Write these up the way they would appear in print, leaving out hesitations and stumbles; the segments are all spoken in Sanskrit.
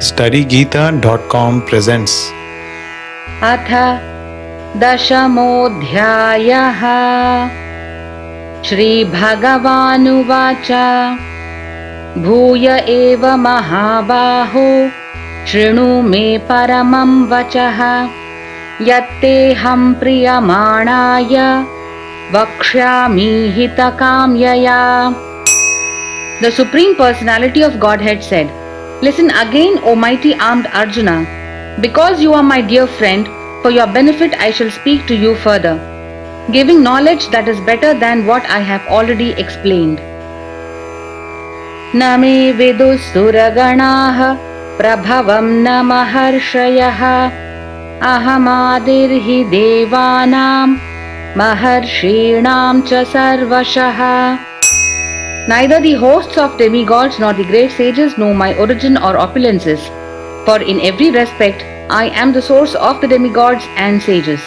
StudyGeeta.com presents अथ दशमोऽध्यायः। श्रीभगवानुवाच भूय एव महाबाहो शृणु मे परमं वचः यत्तेऽहं प्रीयमाणाय वक्ष्यामि हितकाम्यया। The Supreme Personality of Godhead said, "Listen again, O mighty armed Arjuna. Because you are my dear friend, for your benefit I shall speak to you further, giving knowledge that is better than what I have already explained. न मे विदुः प्रभवं न महर्षयः अहमादिर्हि देवानां महर्षीणां च सर्वशः." Neither the hosts of demigods nor the great sages know my origin or opulences, for in every respect I am the source of the demigods and sages.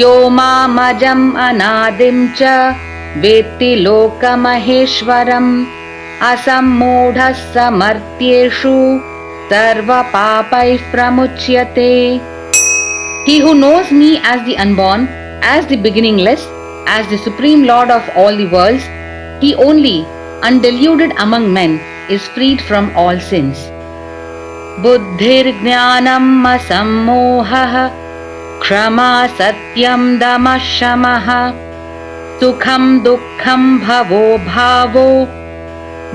Yo mamajam anadim cha vetti lokamaheshwaram asammodhas samartyeshu sarva papaih pramuchyate. He who knows me as the unborn, as the beginningless, as the supreme lord of all the worlds, he only, undeluded among men, is freed from all sins. Buddhir jnanam asammohah kshama satyam damah shamah sukham dukkham bhavo bhavo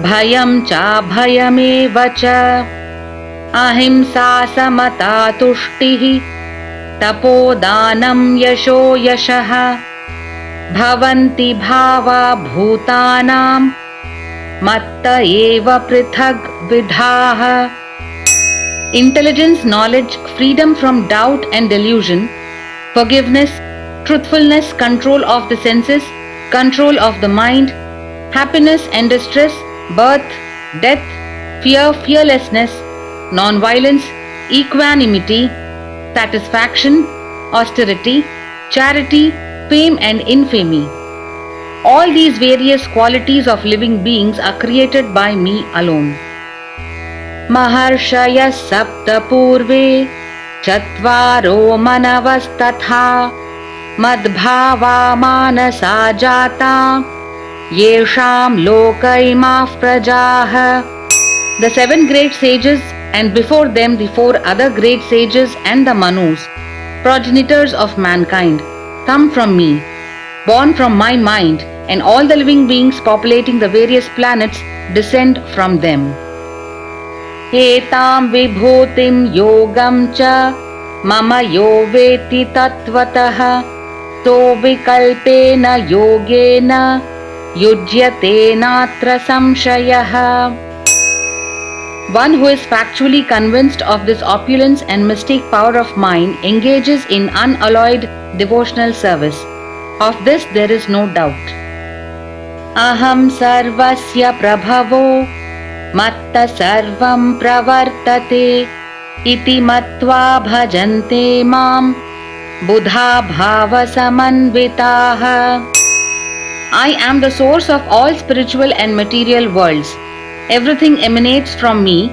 bhayam cha bhayameva cha ahimsa samata tushtihi tapodanam yasho yashah भवन्ति भावा भूतानां मत्त एव पृथग् विधाः. Intelligence, knowledge, freedom from doubt and delusion, forgiveness, truthfulness, control of the senses, control of the mind, happiness and distress, birth, death, fear, fearlessness, non-violence, equanimity, satisfaction, austerity, charity, fame and infamy. All these various qualities of living beings are created by me alone. Maharshaya sapta purve chatvaro manavastatha madbhava manasa jata yesham lokaimah prajah. The 7 great sages and before them the 4 other great sages and the Manus, progenitors of mankind, come from me, born from my mind, and all the living beings populating the various planets descend from them. Etam vibhutim yogam cha mama yo veti tattvatah to vikalpena yogena yujyate natra samshayah. One who is factually convinced of this opulence and mystic power of mine engages in unalloyed devotional service. Of this there is no doubt. Aham sarvasya prabhavo matta sarvam pravartate iti matva bhajante mam buddha bhava samanvitaha. I am the source of all spiritual and material worlds. Everything emanates from me.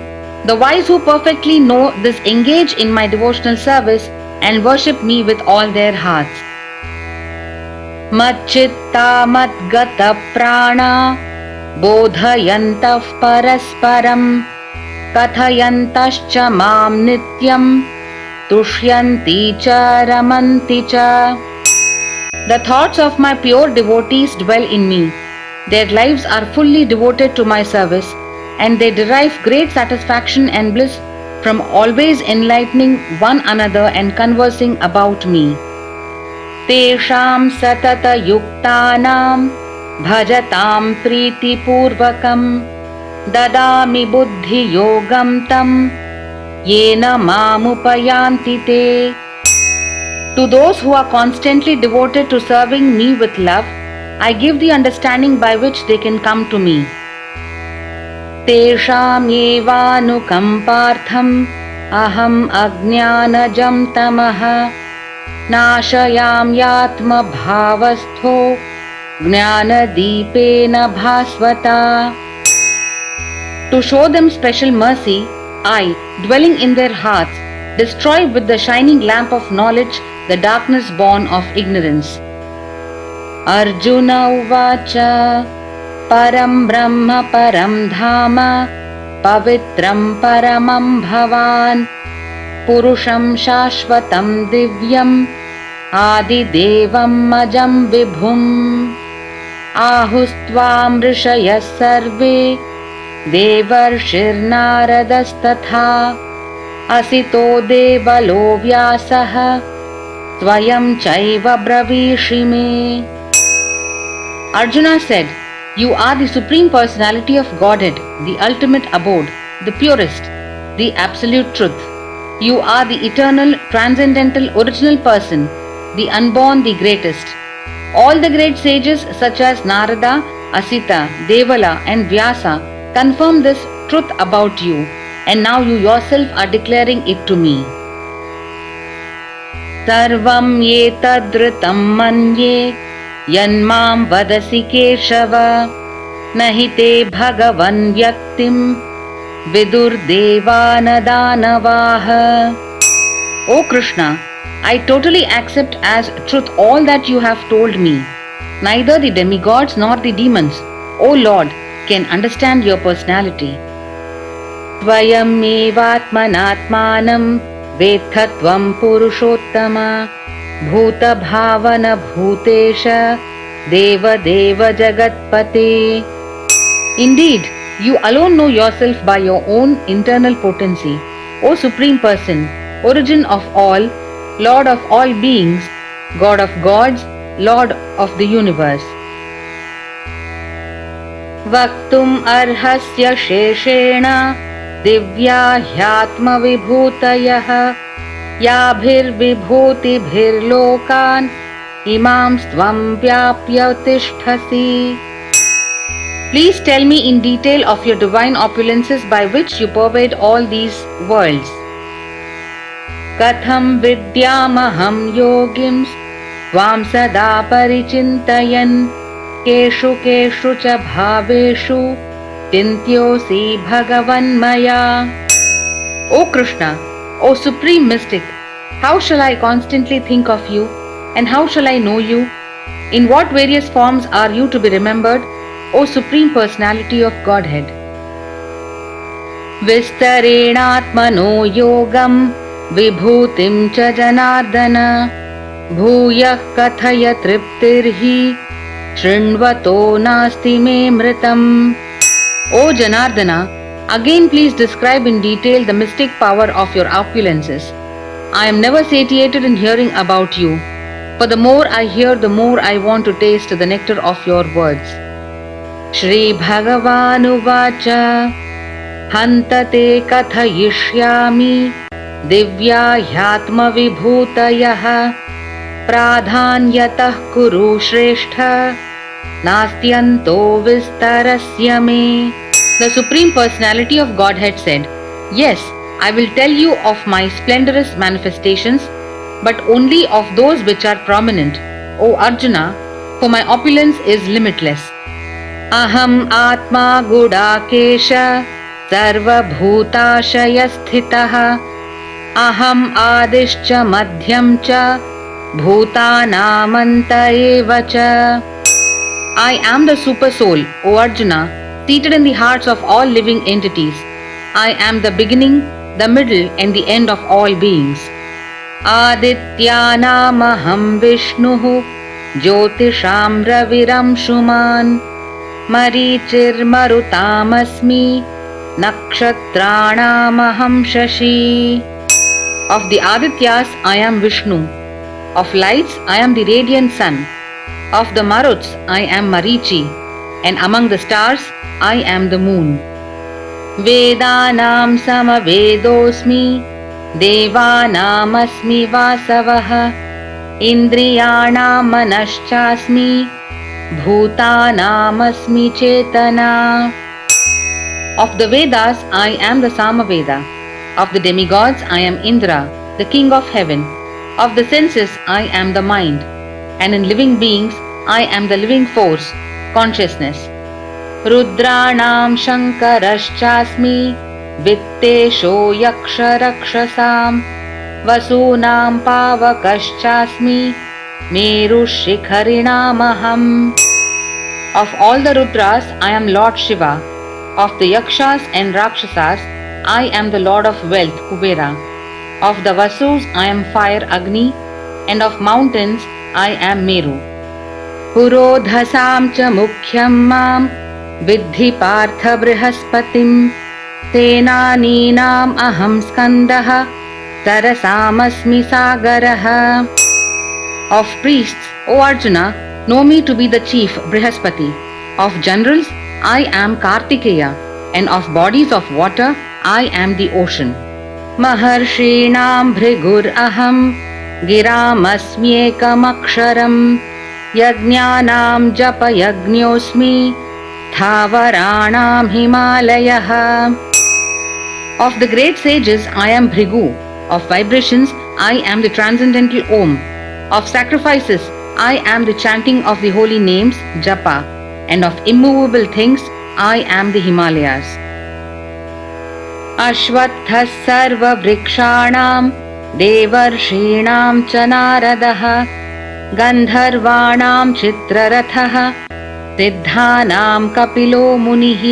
The wise who perfectly know this engage in my devotional service and worship me with all their hearts. Madchitta madgata prana bodhayantah parasparam kathayantascha mam nityam tushyanti cha ramanti cha. The thoughts of my pure devotees dwell in me. Their lives are fully devoted to my service, and they derive great satisfaction and bliss from always enlightening one another and conversing about me. Tesham satata yuktanam bhajatam priti purvakam dadami buddhi yogam tam yena mamupayanti te. To those who are constantly devoted to serving me with love, I give the understanding by which they can come to me. Tesham evanukampartham aham ajnanajam tamaha नाशयाम्यात्म भावस्थो ज्ञानदीपेन भास्वता. To show them special mercy, I, dwelling in their hearts, destroy with the shining lamp of knowledge the darkness born of ignorance. Arjuna uvacha param brahma param dhama pavitram paramam bhavan purusham shashvatam divyam adidevam majam vibhum ahustvam rishayas sarve devarshirnaradastatha asito devalo vyasah tvayam chaiva bravishi me. Arjuna said, "You are the Supreme Personality of Godhead, the ultimate abode, the purest, the absolute truth. You are the eternal, transcendental, original person, the unborn, the greatest. All the great sages such as Narada, Asita, Devala and Vyasa confirm this truth about you, and now you yourself are declaring it to me. Sarvam etadritam manye yanmam vadasi keshava nahi te bhagavan vyaktim vidur devanadhanavaha." O Krishna, I totally accept as truth all that you have told me. Neither the demigods nor the demons, O Lord, can understand your personality. Tvayam evatmanatmanam vedthatvam purushottama bhuta bhavana bhutesha deva deva jagatpate. Indeed, you alone know yourself by your own internal potency, O Supreme Person, origin of all, Lord of all beings, God of gods, Lord of the universe. Vaktum arhasya sheshena divya hyatma vibhutayah yabhir vibhutibhir lokan imam stvam vyapya tishthasi. Please tell me in detail of your divine opulences by which you pervade all these worlds. Katham vidyamaham yogims tvam sada parichintayan keshu keshu cha bhaveshu chintyosi bhagavan maya. O Krishna, O Supreme Mystic, how shall I constantly think of you, and how shall I know you? In what various forms are you to be remembered, O Supreme Personality of Godhead? Vistarenatmano yogam vibhutim cha janardana bhuyah kathaya triptirhi shrinvato nasti me mritam. O Janardana, again please describe in detail the mystic power of your opulences. I am never satiated in hearing about you, for the more I hear, the more I want to taste the nectar of your words. Shri Bhagavan uvacha hantate kathayishyami divya hyatma vibhutayah pradhanyatah kuru shrestha nastyanto vistarasya me. The Supreme Personality of Godhead said, "Yes, I will tell you of my splendorous manifestations, but only of those which are prominent, O Arjuna, for my opulence is limitless. Aham atma gudakesha sarva bhutashaya sthitah aham adishcha madhyam cha bhutanamanta eva cha." I am the super soul, O Arjuna, seated in the hearts of all living entities. I am the beginning, the middle and the end of all beings. Adityanamaham Vishnuhu Jyotisham Raviram Shuman Marichir Marutamasmi Nakshatranamaham Shashi. Of the Adityas I am Vishnu. Of lights I am the radiant sun. Of the Maruts I am Marichi. And among the stars I am the moon. Vedanam Samavedosmi Devanam Asmi Vasavah Indriyanam Manaschasmi Bhutanam Asmi Chetana. Of the Vedas I am the Samaveda. Of the demigods I am Indra, the king of heaven. Of the senses I am the mind. And in living beings I am the living force, consciousness. Rudranam Shankaraschasmi वित्तेशो यक्षरक्षसां वसूनां पावकश्चास्मि मेरुशिखरिणामहम्. Of all the Rudras, I am Lord Shiva. Of the Yakshas and Rakshasas, I am the Lord of Wealth, Kubera. Of the Vasus, I am Fire, Agni. And of mountains, I am Meru. Purodhasam cha mukhyam mam vidhi partha brihaspatim senaninam aham skandaha tarasamasmi sagaraha. Of priests, O Arjuna, know me to be the chief Brihaspati. Of generals, I am Kartikeya. And of bodies of water, I am the ocean. Maharshinam bhrigur aham गिरामस्म्येकमक्षरं यज्ञानां जपयज्ञोऽस्मि स्थावराणां हिमालयः. Of the great sages, I am Bhrigu. Of vibrations, I am the transcendental Om. Of sacrifices, I am the chanting of the holy names, Japa. And of immovable things, I am the Himalayas. Ashvathah sarva vrikshanam देवर्षीणां च नारदः गन्धर्वाणां चित्ररथः सिद्धानां कपिलो मुनिः.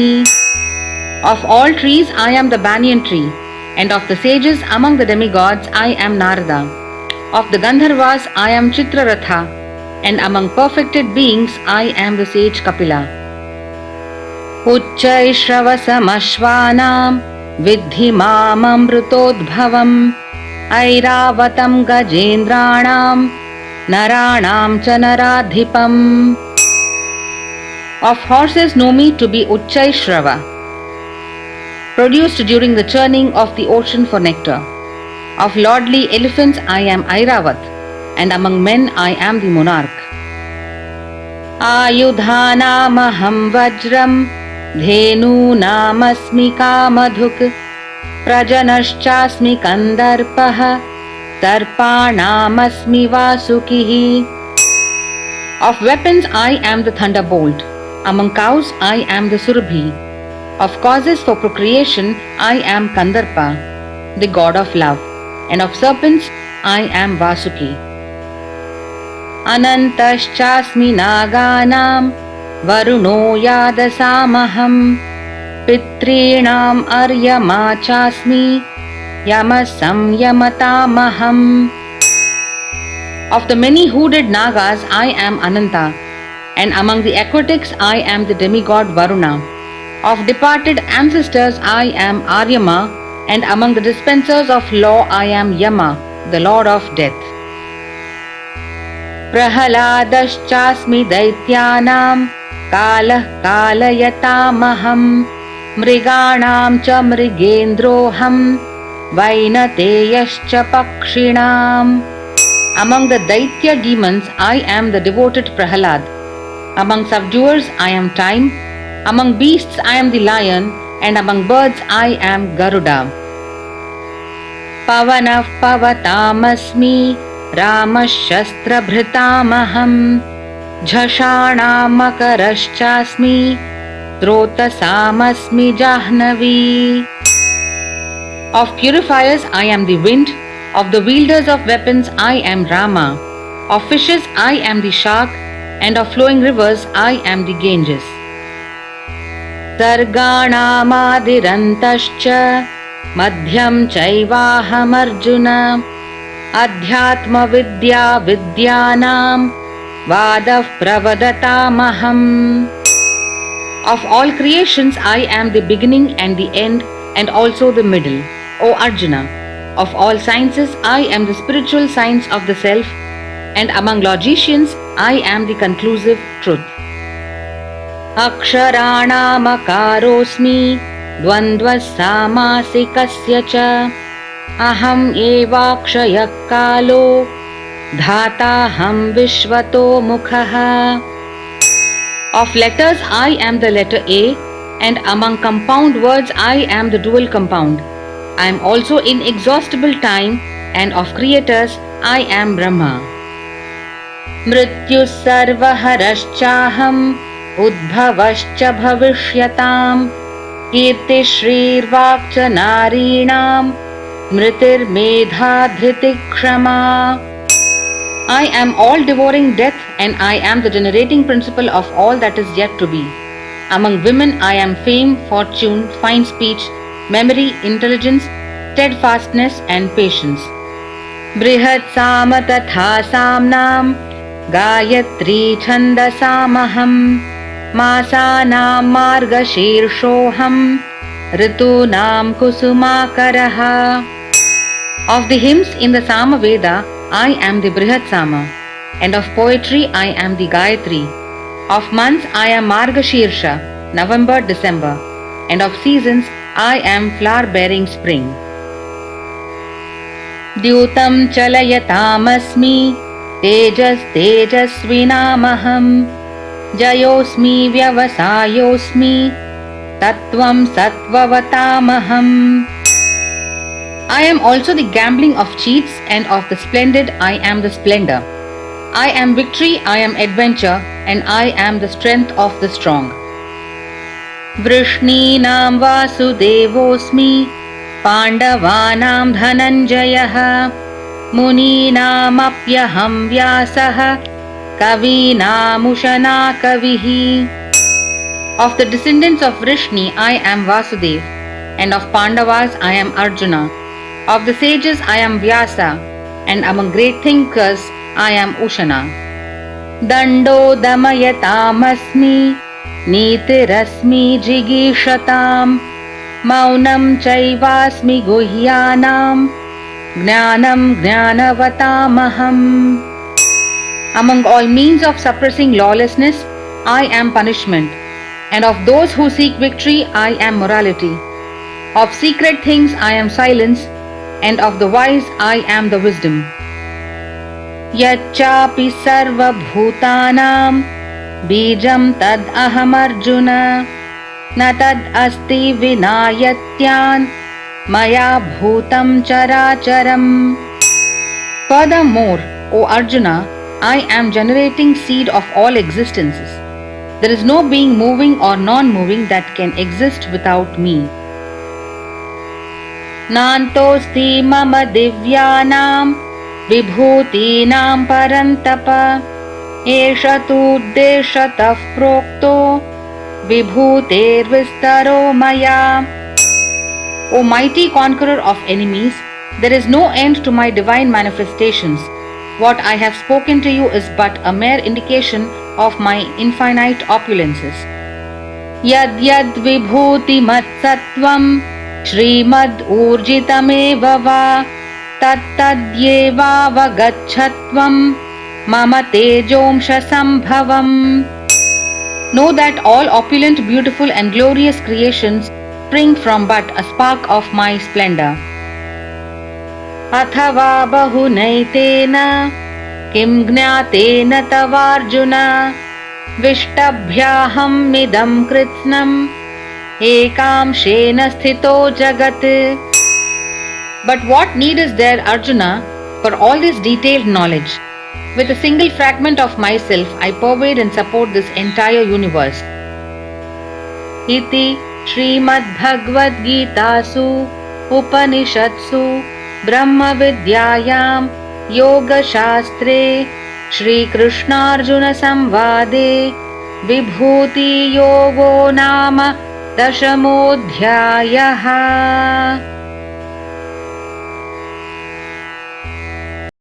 Of all trees I am the banyan tree, and of the sages among the demigods I am Narada. Of the Gandharvas I am Chitraratha, and among perfected beings I am the sage Kapila. Uchchaishravasam viddhi mamamrutodbhavam ऐरावतं गजेन्द्राणां नराणां च नराधिपम्. Of horses know me to be Uchchaishrava, produced during the churning of the ocean for nectar. Of lordly elephants I am Airavat, and among men I am the monarch. Ayudhanamaham vajram dhenunāmasmi kamadhuk प्रजनश्चास्मि कन्दर्पः सर्पाणामस्मि वासुकिः. Of weapons I am the thunderbolt. Among cows I am the surabhi. Of causes for procreation I am Kandarpa, the god of love. And of serpents I am Vasuki. Anantaschasmi naganam varuno yadasamaham पितॄणाम् अर्यमा चास्मि यमः संयमतामहम्. Of the many hooded Nagas I am Ananta, and among the aquatics I am the demigod Varuna. Of departed ancestors I am Aryama, and among the dispensers of law I am Yama, the lord of death. Prahaladashchasmi daityanam kalah kalayatamaham मृगाणां च मृगेन्द्रोऽहं वैनतेयश्च पक्षिणाम्. Among the Daitya demons I am the devoted Prahalad. Among subduers I am Time. Among beasts I am the lion, and among birds I am Garuda. Pavanah pavatamasmi Ramashastra-bhritamaham Jhashanamakarashchasmi Srotasamasmi Jahnavi. Of purifiers I am the wind. Of the wielders of weapons I am Rama. Of fishes I am the shark, and of flowing rivers I am the Ganges. Sarganamadirantashcha madhyam chaivahamarjuna adhyatma vidya vidyanam vadah pravadatamaham. Of all creations I am the beginning and the end, and also the middle, O Arjuna. Of all sciences I am the spiritual science of the self, and among logicians I am the conclusive truth. Aksharanamakarosmi dvandvas samasikasya cha aham evakshayak kalo dhataham vishvato mukhaha. Of letters I am the letter A, and among compound words I am the dual compound. I am also inexhaustible time, and of creators I am Brahma. Mrityus sarvaharashchaham udbhavascha bhavishyatam कीर्तिश्रीर्वाक् च नारीणां स्मृतिर्मेधा धृतिक्षमा. I am all devouring death, and I am the generating principle of all that is yet to be. Among women I am fame, fortune, fine speech, memory, intelligence, steadfastness and patience. Brihat Sama tatha Samnam Gayatri Chandasamaham Masanam Margashirshoham Ritunam Kusumakaraha. Of the hymns in the Sama Veda, I am the Brihat Sama, and of poetry I am the Gayatri. Of months I am Margashirsha, November, December, and of seasons I am flower-bearing spring. Dyutam chalayatam-asmi, tejas tejasvinamaham, jayosmi vyavasayosmi, tattvam sattvavatamaham. I am also the gambling of cheats, and of the splendid I am the splendor. I am victory, I am adventure, and I am the strength of the strong. Vrishninam vasudevosmi, Pandavanam dhananjayah, Muninam apyaham vyasah, Kavinam ushana kavihi. Of the descendants of Vrishni I am Vasudev, and of Pandavas I am Arjuna. Of the sages I am Vyasa, and among great thinkers I am Ushana. Dando damayatam-asmi, Nitirasmi jigishatam, Maunam chaivasmi guhyanam, Jnanam jnanavatamaham. Among all means of suppressing lawlessness I am punishment, and of those who seek victory I am morality. Of secret things I am silence, and of the wise I am the wisdom. Yachapi sarva bhutanam bijam tad aham arjuna, na tad asti vinayatyan maya bhutam characharam. Furthermore, O Arjuna, I am generating seed of all existences. There is no being moving or non-moving that can exist without me. Nantosti mama divyanam vibhutinam parantapa, esha tu deshatah prokto vibhuter vistaro maya. O mighty conqueror of enemies, there is no end to my divine manifestations. What I have spoken to you is but a mere indication of my infinite opulences. Yad yad vibhuti mat sattvam Shrimad urjitameva va tat tadyeva vagachatvam mama tejomsha sambhavam. Know that all opulent, beautiful and glorious creations spring from but a spark of my splendor. Athava bahunaitena kim gnatena tavarjuna vishtabhyaham midam kritsnam ekamshena sthito jagat. But what need is there, Arjuna, for all this detailed knowledge? With a single fragment of myself, I pervade and support this entire universe. Iti Srimad Bhagavad Gitasu Upanishatsu Brahma Vidyayam Yoga Shastre Shri Krishna Arjuna Samvade Vibhuti Yogo Nama Dashamodhyayaha.